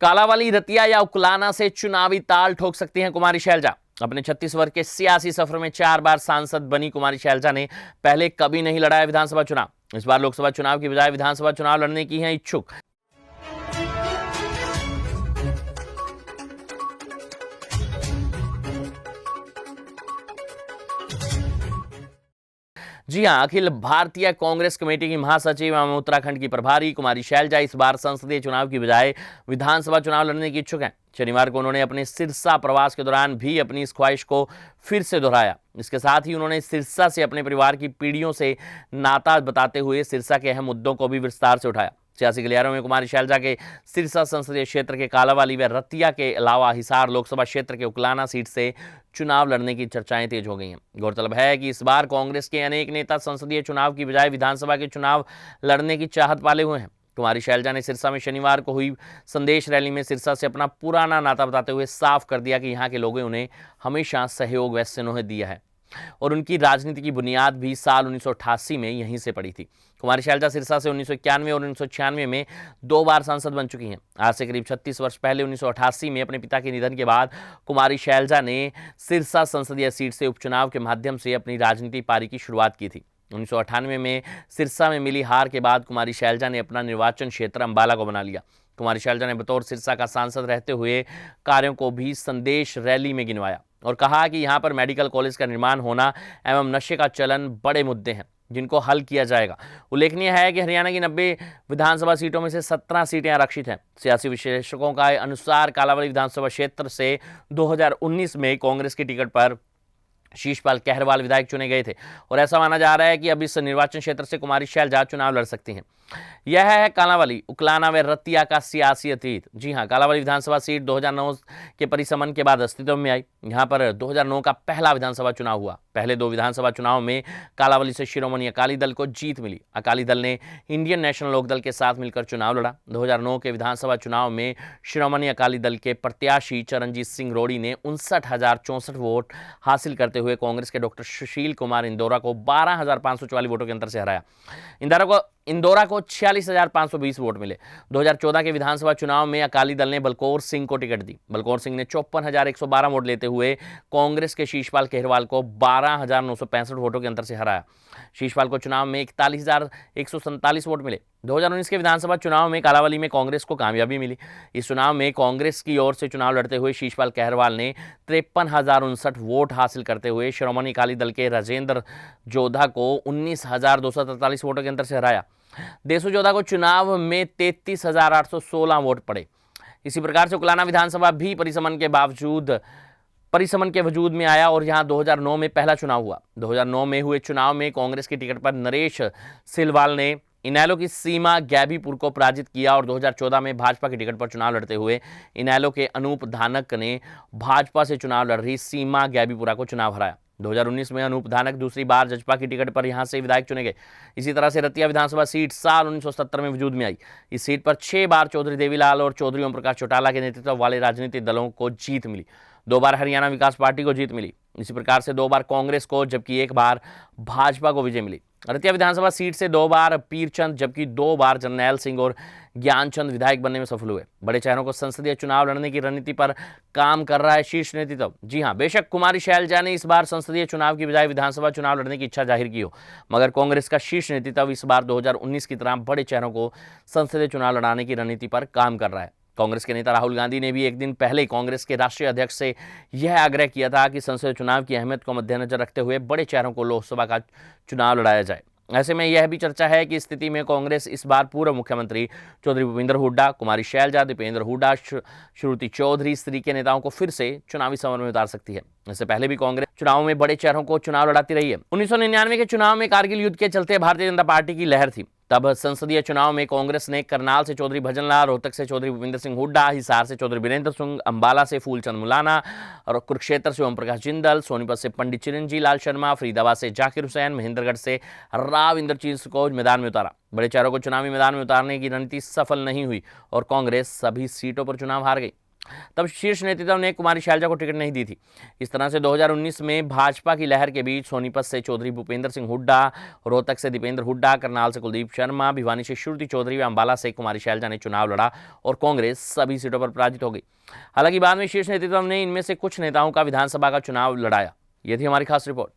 कालावाली, रतिया या उकलाना से चुनावी ताल ठोक सकती हैं कुमारी शैलजा। अपने 36 वर्ष के सियासी सफर में 4 बार सांसद बनी कुमारी शैलजा ने पहले कभी नहीं लड़ा है विधानसभा चुनाव। इस बार लोकसभा चुनाव की बजाय विधानसभा चुनाव लड़ने की हैं इच्छुक। जी हां, अखिल भारतीय कांग्रेस कमेटी की महासचिव एवं उत्तराखंड की प्रभारी कुमारी शैलजा इस बार संसदीय चुनाव की बजाय विधानसभा चुनाव लड़ने की इच्छुक हैं। शनिवार को उन्होंने अपने सिरसा प्रवास के दौरान भी अपनी इस ख्वाहिश को फिर से दोहराया। इसके साथ ही उन्होंने सिरसा से अपने परिवार की पीढ़ियों से नाता बताते हुए सिरसा के अहम मुद्दों को भी विस्तार से उठाया। सियासी गलियारों में कुमारी शैलजा के सिरसा संसदीय क्षेत्र के कालावाली व रतिया के अलावा हिसार लोकसभा क्षेत्र के उकलाना सीट से चुनाव लड़ने की चर्चाएं तेज हो गई हैं। गौरतलब है कि इस बार कांग्रेस के अनेक नेता संसदीय चुनाव की बजाय विधानसभा के चुनाव लड़ने की चाहत वाले हुए हैं। कुमारी शैलजा ने सिरसा में शनिवार को हुई संदेश रैली में सिरसा से अपना पुराना नाता बताते हुए साफ कर दिया कि यहाँ के लोगों ने उन्हें हमेशा सहयोग व स्नेह दिया है और उनकी राजनीति की बुनियाद भी साल 1988 में यहीं से पड़ी थी। कुमारी शैलजा सिरसा से 1991 और 1996 में 2 बार सांसद बन चुकी हैं। आज से करीब 36 वर्ष पहले 1988 में अपने पिता के निधन के बाद कुमारी शैलजा ने सिरसा संसदीय सीट से उपचुनाव के माध्यम से अपनी राजनीति पारी की शुरुआत की थी। 1998 में सिरसा में मिली हार के बाद कुमारी शैलजा ने अपना निर्वाचन क्षेत्र अंबाला को बना लिया। कुमारी शैलजा ने बतौर सिरसा का सांसद रहते हुए कार्यों को भी संदेश रैली में गिनवाया और कहा कि यहां पर मेडिकल कॉलेज का निर्माण होना एवं नशे का चलन बड़े मुद्दे हैं जिनको हल किया जाएगा। उल्लेखनीय है कि हरियाणा की 90 विधानसभा सीटों में से 17 सीटें आरक्षित हैं। सियासी विश्लेषकों का अनुसार कालावाली विधानसभा क्षेत्र से 2019 में कांग्रेस की टिकट पर शीशपाल कहरवाल विधायक चुने गए थे और ऐसा माना जा रहा है कि अब इस निर्वाचन क्षेत्र से कुमारी शैलजा चुनाव लड़ सकती हैं। यह है कालावाली, उकलाना व रतिया का सियासी अतीत। जी हां, कालावाली विधानसभा सीट 2009 के परिसमन के बाद अस्तित्व में आई। यहां पर 2009 का पहला विधानसभा चुनाव हुआ। पहले 2 विधानसभा चुनाव में कालावाली से शिरोमणि अकाली दल को जीत मिली। अकाली दल ने इंडियन नेशनल लोकदल के साथ मिलकर चुनाव लड़ा। 2009 के विधानसभा चुनाव में शिरोमणि अकाली दल के प्रत्याशी चरणजीत सिंह रोड़ी ने 59,064 वोट हासिल करते हुए कांग्रेस के डॉक्टर सुशील कुमार इंदौरा को 12,544 वोटों के अंतर से हराया। इंदौरा को 46,520 वोट मिले। 2014 के विधानसभा चुनाव में अकाली दल ने बलकौर सिंह को टिकट दी। बलकौर सिंह ने 54,112 वोट लेते हुए कांग्रेस के शीशपाल कहरवाल को 12,965 वोटों के अंतर से हराया। शीशपाल को चुनाव में 41,147 वोट मिले। 2019 के विधानसभा चुनाव में कालावाली में कांग्रेस को कामयाबी मिली। इस चुनाव में कांग्रेस की ओर से चुनाव लड़ते हुए शीशपाल कहरवाल ने 53,059 वोट हासिल करते हुए शिरोमणि अकाली दल के राजेंद्र जोधा को 19,243 वोटों के अंतर से हराया। देसू जोधा को चुनाव में 33,816 वोट पड़े। इसी प्रकार से उकलाना विधानसभा भी परिसमन के वजूद में आया और यहां 2009 में पहला चुनाव हुआ। 2009 में हुए चुनाव में कांग्रेस की टिकट पर नरेश सिलवाल ने इनेलो की सीमा गैबीपुर को पराजित किया और 2014 में भाजपा की टिकट पर चुनाव लड़ते हुए इनेलो के अनूप धानक ने भाजपा से चुनाव लड़ रही सीमा गैबीपुरा को चुनाव हराया। 2019 में अनूप धानक दूसरी बार जजपा की टिकट पर यहां से विधायक चुने गए। इसी तरह से रतिया विधानसभा सीट साल 1970 में वजूद में आई। इस सीट पर 6 बार चौधरी देवीलाल और चौधरी ओम प्रकाश चौटाला के नेतृत्व वाले राजनीतिक दलों को जीत मिली। 2 बार हरियाणा विकास पार्टी को जीत मिली। इसी प्रकार से 2 बार कांग्रेस को जबकि 1 बार भाजपा को विजय मिली। रतिया विधानसभा सीट से 2 बार पीरचंद जबकि 2 बार जरनैल सिंह और ज्ञानचंद विधायक बनने में सफल हुए। बड़े चेहरों को संसदीय चुनाव लड़ने की रणनीति पर काम कर रहा है शीर्ष नेतृत्व। जी हां, बेशक कुमारी शैलजा ने इस बार संसदीय चुनाव की बजाय विधानसभा चुनाव लड़ने की इच्छा जाहिर की हो, मगर कांग्रेस का शीर्ष नेतृत्व इस बार 2019 की तरह बड़े चेहरों को संसदीय चुनाव लड़ाने की रणनीति पर काम कर रहा है। कांग्रेस के नेता राहुल गांधी ने भी एक दिन पहले कांग्रेस के राष्ट्रीय अध्यक्ष से यह आग्रह किया था कि संसदीय चुनाव की अहमियत को मद्देनजर रखते हुए बड़े चेहरों को लोकसभा का चुनाव लड़ाया जाए। ऐसे में यह भी चर्चा है कि स्थिति में कांग्रेस इस बार पूर्व मुख्यमंत्री चौधरी भूपेंद्र हुड्डा, कुमारी शैलजा, दीपेंद्र हुड्डा, श्रुति चौधरी स्त्री के नेताओं को फिर से चुनावी समर में उतार सकती है। इससे पहले भी कांग्रेस चुनाव में बड़े चेहरों को चुनाव लड़ाती रही है। 1999 के चुनाव में कारगिल युद्ध के चलते भारतीय जनता पार्टी की लहर थी। तब संसदीय चुनाव में कांग्रेस ने करनाल से चौधरी भजनलाल, रोहतक से चौधरी भूपेंद्र सिंह हुड्डा, हिसार से चौधरी वीरेंद्र सिंह, अंबाला से फूलचंद मुलाना और कुरुक्षेत्र से ओम प्रकाश जिंदल, सोनीपत से पंडित चिरंजी लाल शर्मा, फरीदाबाद से जाकिर हुसैन, महेंद्रगढ़ से राव इंद्रजीत को मैदान में उतारा। बड़े चेहरों को चुनावी मैदान में उतारने की रणनीति सफल नहीं हुई और कांग्रेस सभी सीटों पर चुनाव हार गई। तब शीर्ष नेतृत्व ने कुमारी शैलजा को टिकट नहीं दी थी। इस तरह से 2019 में भाजपा की लहर के बीच सोनीपत से चौधरी भूपेंद्र सिंह हुड्डा, रोहतक से दीपेंद्र हुड्डा, करनाल से कुलदीप शर्मा, भिवानी से श्रुति चौधरी व अंबाला से कुमारी शैलजा ने चुनाव लड़ा और कांग्रेस सभी सीटों पर पराजित हो गई। हालांकि बाद में शीर्ष नेतृत्व ने इनमें से कुछ नेताओं का विधानसभा का चुनाव लड़ाया। ये थी हमारी खास रिपोर्ट।